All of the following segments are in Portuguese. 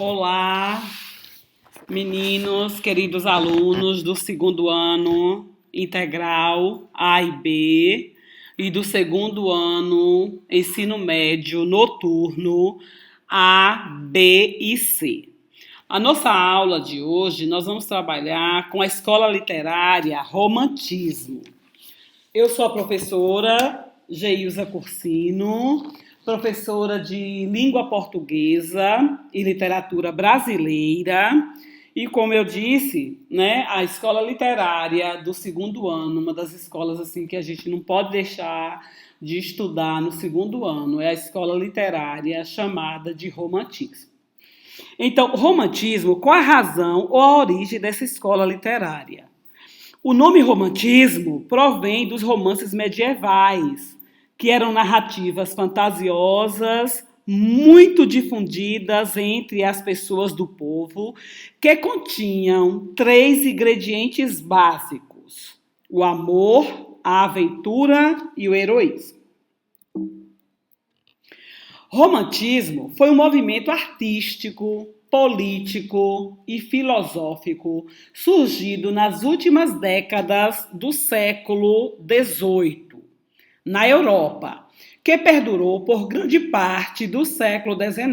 Olá, meninos, queridos alunos do segundo ano integral A e B e do segundo ano ensino médio noturno A, B e C. A nossa aula de hoje nós vamos trabalhar com a escola literária Romantismo. Eu sou a professora Geilza Cursino, professora de língua portuguesa e literatura brasileira. E como eu disse, né, a escola literária do segundo ano, uma das escolas assim que a gente não pode deixar de estudar no segundo ano, é a escola literária chamada de Romantismo. Então, romantismo, qual a razão ou a origem dessa escola literária? O nome romantismo provém dos romances medievais, que eram narrativas fantasiosas, muito difundidas entre as pessoas do povo, que continham 3 ingredientes básicos: o amor, a aventura e o heroísmo. Romantismo foi um movimento artístico, político e filosófico surgido nas últimas décadas do século XVIII, na Europa, que perdurou por grande parte do século XIX.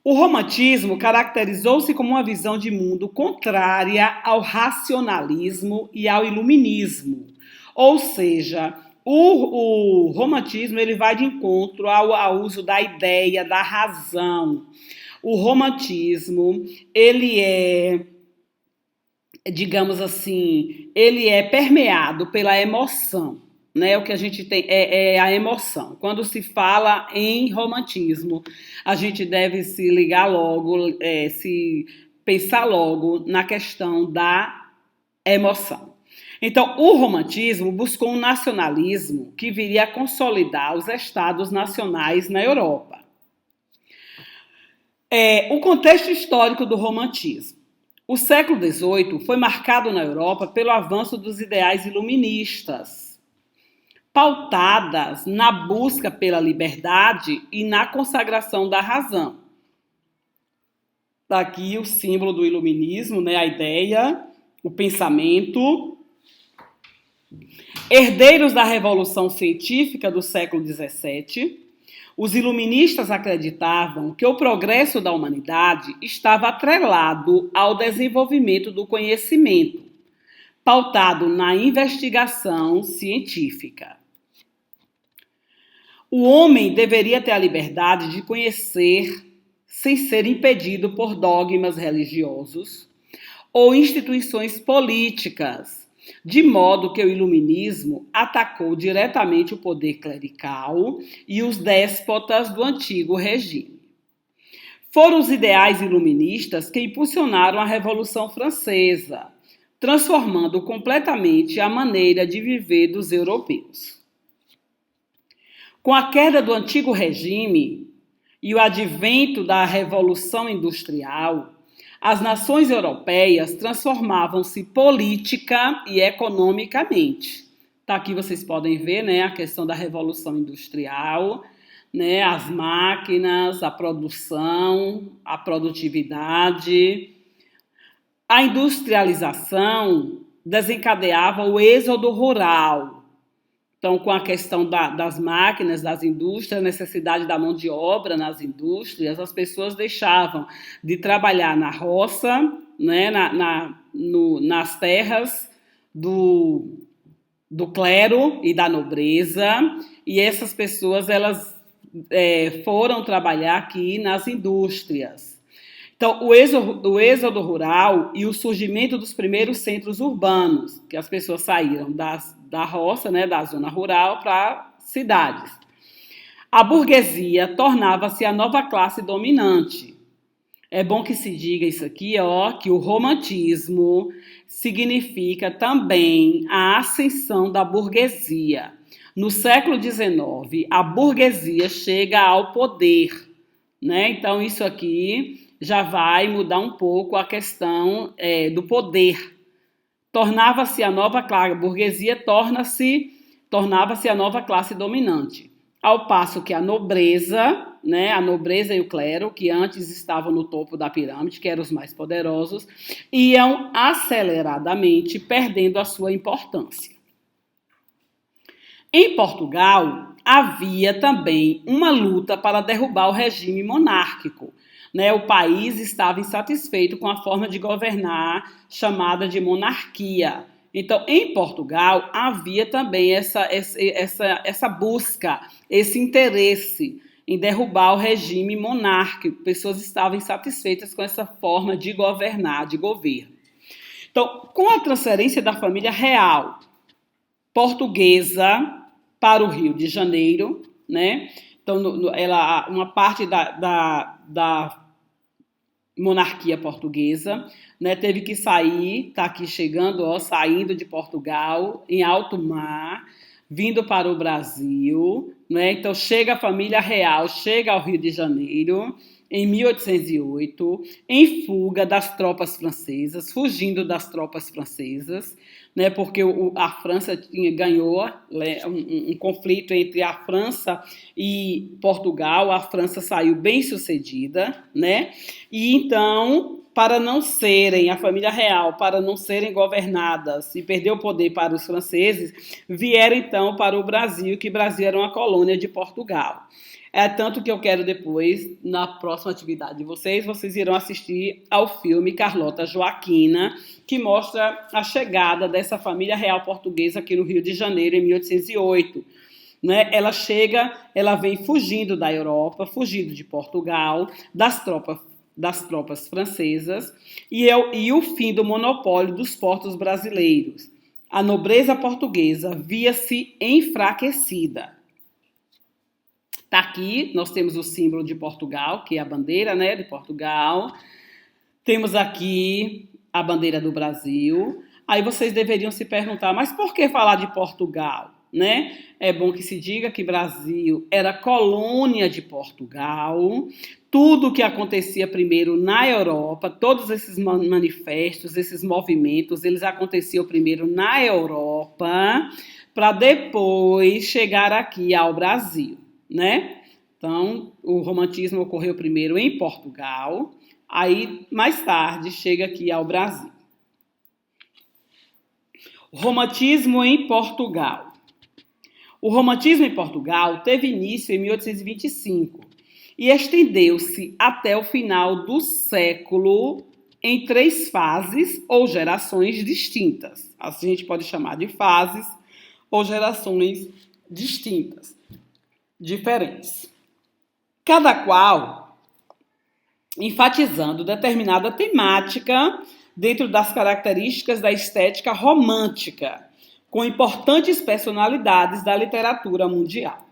O romantismo caracterizou-se como uma visão de mundo contrária ao racionalismo e ao iluminismo, ou seja, o romantismo ele vai de encontro ao uso da ideia, da razão. O romantismo, ele é, digamos assim, ele é permeado pela emoção, né? O que a gente tem é a emoção. Quando se fala em romantismo, a gente deve se ligar logo, se pensar logo na questão da emoção. Então, o romantismo buscou um nacionalismo que viria a consolidar os estados nacionais na Europa. O contexto histórico do romantismo. O século XVIII foi marcado na Europa pelo avanço dos ideais iluministas, pautadas na busca pela liberdade e na consagração da razão. Está aqui o símbolo do iluminismo, né? A ideia, o pensamento. Herdeiros da Revolução Científica do século XVII, os iluministas acreditavam que o progresso da humanidade estava atrelado ao desenvolvimento do conhecimento, pautado na investigação científica. O homem deveria ter a liberdade de conhecer sem ser impedido por dogmas religiosos ou instituições políticas, de modo que o iluminismo atacou diretamente o poder clerical e os déspotas do antigo regime. Foram os ideais iluministas que impulsionaram a Revolução Francesa, transformando completamente a maneira de viver dos europeus. Com a queda do antigo regime e o advento da Revolução Industrial, as nações europeias transformavam-se política e economicamente. Tá, aqui vocês podem ver, né, a questão da Revolução Industrial, né, as máquinas, a produção, a produtividade. A industrialização desencadeava o êxodo rural. Então, com a questão das máquinas, das indústrias, a necessidade da mão de obra nas indústrias, as pessoas deixavam de trabalhar na roça, né, nas terras do clero e da nobreza, e essas pessoas elas foram trabalhar aqui nas indústrias. Então, o êxodo rural e o surgimento dos primeiros centros urbanos, que as pessoas saíram da roça, né, da zona rural, para cidades. A burguesia tornava-se a nova classe dominante. É bom que se diga isso aqui, que o romantismo significa também a ascensão da burguesia. No século XIX, a burguesia chega ao poder, né? Então, isso aqui já vai mudar um pouco a questão do poder. Tornava-se a nova classe, a burguesia tornava-se a nova classe dominante. ao passo que a nobreza, né, a nobreza e o clero, que antes estavam no topo da pirâmide, que eram os mais poderosos, iam aceleradamente perdendo a sua importância. Em Portugal, havia também uma luta para derrubar o regime monárquico. Né? O país estava insatisfeito com a forma de governar chamada de monarquia. Então, em Portugal, havia também essa busca, esse interesse em derrubar o regime monárquico. Pessoas estavam insatisfeitas com essa forma de governar, de governo. Então, com a transferência da família real portuguesa para o Rio de Janeiro, né? Então, uma parte da monarquia portuguesa, né, teve que sair, está aqui chegando, ó, saindo de Portugal, em alto mar, vindo para o Brasil, né? Então chega a família real, chega ao Rio de Janeiro, em 1808, em fuga das tropas francesas, fugindo das tropas francesas, né, porque a França ganhou um conflito entre a França e Portugal. A França saiu bem sucedida, né? E então, para não serem, a família real, para não serem governadas e perder o poder para os franceses, vieram então para o Brasil, que o Brasil era uma colônia de Portugal. É tanto que eu quero depois, na próxima atividade de vocês irão assistir ao filme Carlota Joaquina, que mostra a chegada dessa família real portuguesa aqui no Rio de Janeiro em 1808. Né? Ela chega, ela vem fugindo da Europa, fugindo de Portugal, das tropas francesas, e o fim do monopólio dos portos brasileiros. A nobreza portuguesa via-se enfraquecida. Tá aqui, nós temos o símbolo de Portugal, que é a bandeira, né, de Portugal. Temos aqui a bandeira do Brasil. Aí vocês deveriam se perguntar, mas por que falar de Portugal? Né? É bom que se diga que Brasil era colônia de Portugal. Tudo que acontecia primeiro na Europa, todos esses manifestos, esses movimentos, eles aconteciam primeiro na Europa, para depois chegar aqui ao Brasil. Né? Então, o romantismo ocorreu primeiro em Portugal, aí mais tarde chega aqui ao Brasil. O romantismo em Portugal. O romantismo em Portugal teve início em 1825 e estendeu-se até o final do século em 3 fases ou gerações distintas. Assim a gente pode chamar de fases ou gerações distintas. Diferentes. Cada qual enfatizando determinada temática dentro das características da estética romântica, com importantes personalidades da literatura mundial.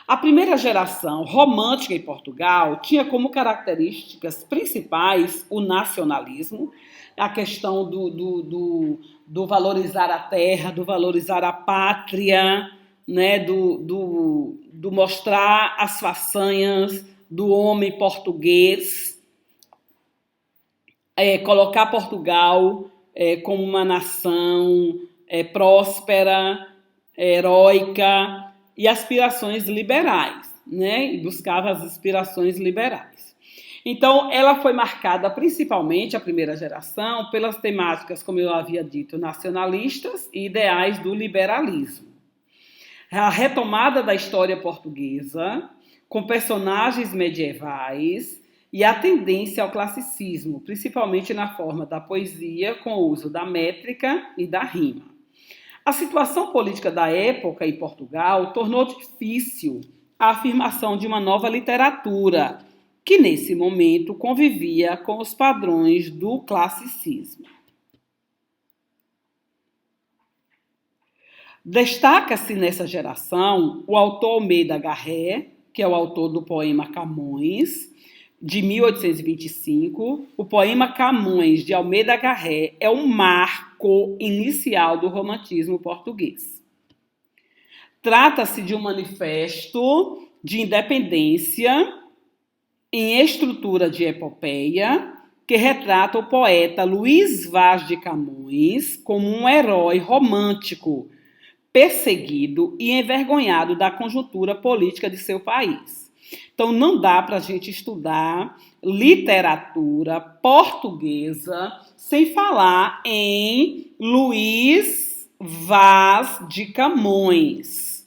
A primeira geração romântica em Portugal tinha como características principais o nacionalismo, a questão do valorizar a terra, do valorizar a pátria, né, do mostrar as façanhas do homem português, colocar Portugal como uma nação próspera, heróica e aspirações liberais, né, e buscava as aspirações liberais. Então, ela foi marcada principalmente, a primeira geração, pelas temáticas, como eu havia dito, nacionalistas e ideais do liberalismo. A retomada da história portuguesa, com personagens medievais e a tendência ao classicismo, principalmente na forma da poesia, com o uso da métrica e da rima. A situação política da época em Portugal tornou difícil a afirmação de uma nova literatura, que nesse momento convivia com os padrões do classicismo. Destaca-se nessa geração o autor Almeida Garré, que é o autor do poema Camões, de 1825. O poema Camões, de Almeida Garré, é um marco inicial do romantismo português. Trata-se de um manifesto de independência em estrutura de epopeia que retrata o poeta Luís Vaz de Camões como um herói romântico, perseguido e envergonhado da conjuntura política de seu país. Então, não dá para a gente estudar literatura portuguesa sem falar em Luís Vaz de Camões.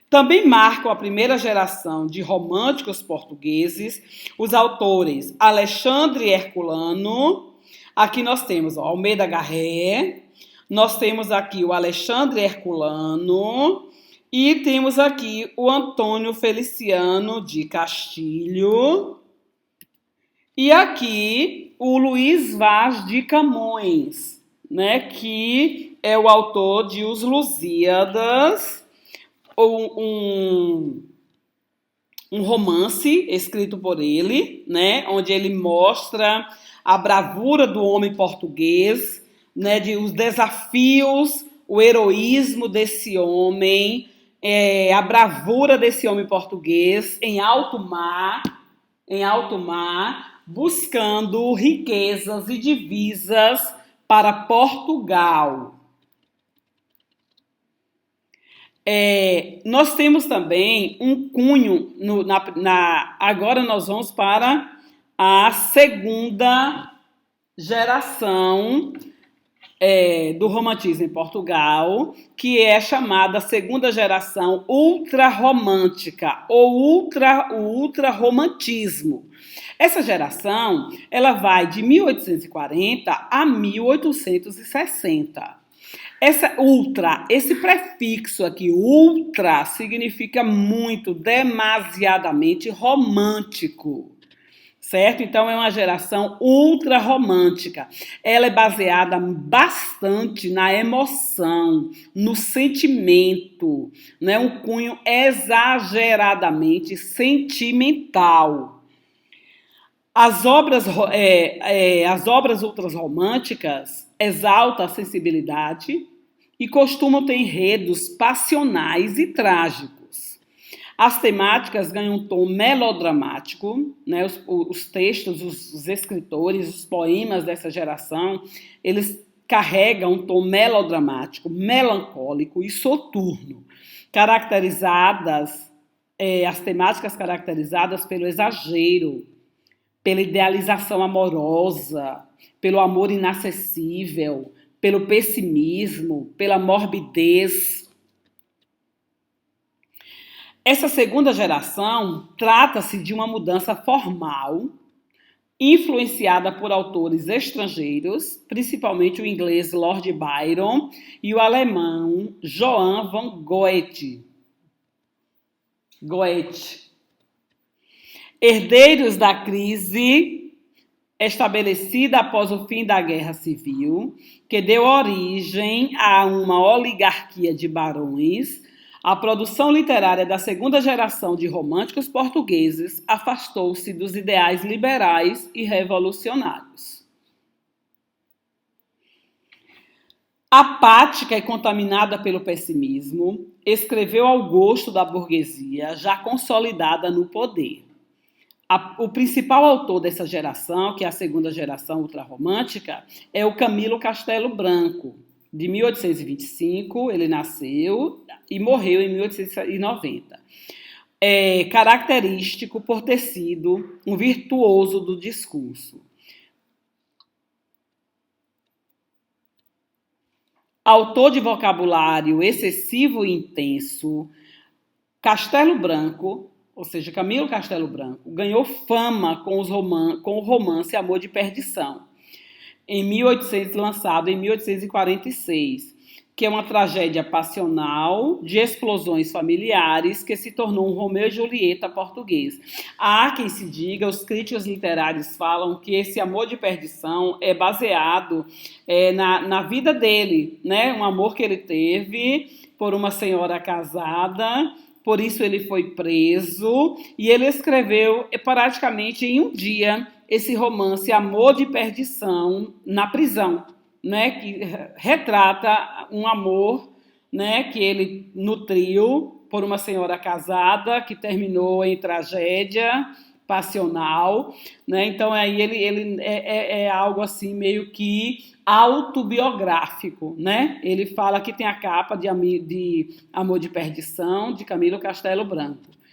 Também marcam a primeira geração de românticos portugueses os autores Alexandre Herculano. Aqui nós temos Almeida Garré, nós temos aqui o Alexandre Herculano e temos aqui o Antônio Feliciano de Castilho e aqui o Luís Vaz de Camões, né, que é o autor de Os Lusíadas, um romance escrito por ele, né, onde ele mostra a bravura do homem português, né, os desafios, o heroísmo desse homem, a bravura desse homem português em alto mar, buscando riquezas e divisas para Portugal. Nós temos também um cunho, agora nós vamos para a segunda geração do romantismo em Portugal, que é chamada segunda geração ultrarromântica ou ultrarromantismo. Essa geração ela vai de 1840 a 1860. Esse prefixo aqui, ultra, significa muito, demasiadamente romântico, certo? Então, é uma geração ultra romântica. Ela é baseada bastante na emoção, no sentimento, né? Um cunho exageradamente sentimental. As obras ultrarromânticas exaltam a sensibilidade e costumam ter enredos passionais e trágicos. As temáticas ganham um tom melodramático, né? Os textos, os escritores, os poemas dessa geração, eles carregam um tom melodramático, melancólico e soturno, as temáticas caracterizadas pelo exagero, pela idealização amorosa, pelo amor inacessível, pelo pessimismo, pela morbidez. Essa segunda geração trata-se de uma mudança formal, influenciada por autores estrangeiros, principalmente o inglês Lord Byron e o alemão Johann von Goethe. Herdeiros da crise estabelecida após o fim da Guerra Civil, que deu origem a uma oligarquia de barões, a produção literária da segunda geração de românticos portugueses afastou-se dos ideais liberais e revolucionários. Apática e contaminada pelo pessimismo, escreveu ao gosto da burguesia já consolidada no poder. O principal autor dessa geração, que é a segunda geração ultrarromântica, é o Camilo Castelo Branco. De 1825, ele nasceu e morreu em 1890. É característico por ter sido um virtuoso do discurso. Autor de vocabulário excessivo e intenso, Castelo Branco, ou seja, Camilo Castelo Branco, ganhou fama com o romance Amor de Perdição, lançado em 1846, que é uma tragédia passional de explosões familiares que se tornou um Romeu e Julieta português. Há quem se diga, os críticos literários falam que esse Amor de Perdição é baseado na vida dele, né? Um amor que ele teve por uma senhora casada. Por isso ele foi preso e ele escreveu praticamente em um dia esse romance Amor de Perdição na prisão, né, que retrata um amor, né, que ele nutriu por uma senhora casada que terminou em tragédia passional, né? Então aí ele é algo assim meio que autobiográfico, né? Ele fala que tem a capa de Amor de Perdição, de Camilo Castelo Branco.